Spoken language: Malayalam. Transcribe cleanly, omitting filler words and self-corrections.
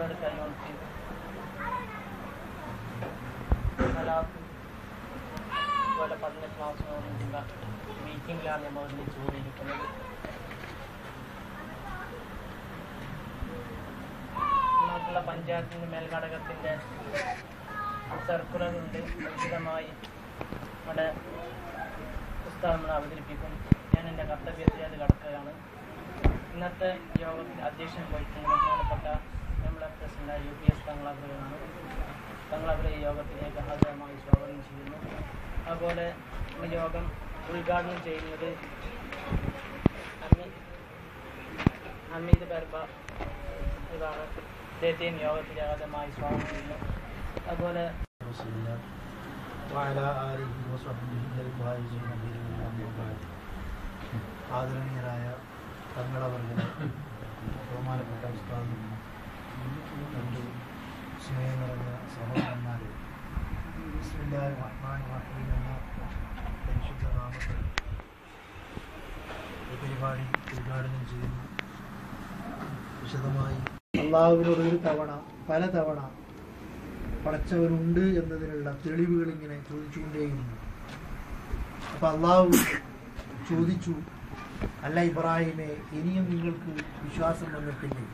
പങ്കെടുക്കാൻ നോക്കി അതുപോലെ 18 മാസത്തോടുള്ള മീറ്റിംഗിലാണ് നമ്മൾ ഒന്നിച്ച് കൂടിയിരിക്കുന്നത്. നാട്ടിലുള്ള പഞ്ചായത്തിൻ്റെ മേൽഘടകത്തിൻ്റെ സർക്കുലറുണ്ട്. വിശദമായി നമ്മുടെ പുസ്തകങ്ങൾ അവതരിപ്പിക്കും. ഞാൻ എൻ്റെ കർത്തവ്യത്തിൽ അത് കടക്കുകയാണ്. ഇന്നത്തെ യോഗത്തിൽ അധ്യക്ഷൻ വഹിക്കുന്ന ബഹുമാനപ്പെട്ട നമ്മുടെ പ്രസിഡന്റ് UPS തങ്ങളവരാണ്. തങ്ങളവരെ ഈ യോഗത്തിലേക്ക് ഹാജരമായി സ്വാഗതം ചെയ്യുന്നു. അതുപോലെ യോഗം ഉദ്ഘാടനം ചെയ്യുന്നത് ഹമീദ് ബർബ ഇതാണ്. അദ്ദേഹത്തെയും യോഗത്തിലെ ഹാജരമായി സ്വാഗതം ചെയ്യുന്നു. അതുപോലെ ആദരണീയരായ തങ്ങളവർഗളെ, ബഹുമാനപ്പെട്ട ഉസ്താദ്, രണ്ട് സ്നേഹം നിറഞ്ഞ സഹോദരന്മാരെ, ബിസ്മില്ലാഹിർ റഹ്മാനിർ റഹീം എന്ന പരിശുദ്ധ നാമത്തിൽ ഈ പരിപാടി ഉദ്ഘാടനം ചെയ്യുന്നു. വിശദമായി അള്ളാഹുവിനോട് ഒരു തവണ പലതവണ പടച്ചവനുണ്ട് എന്നതിനുള്ള തെളിവുകൾ ഇങ്ങനെ ചോദിച്ചുകൊണ്ടേയിരുന്നു. അപ്പൊ അള്ളാഹു ചോദിച്ചു, അല്ല ഇബ്രാഹിമേ, ഇനിയും നിങ്ങൾക്ക് വിശ്വാസം വന്നിട്ടില്ലേ?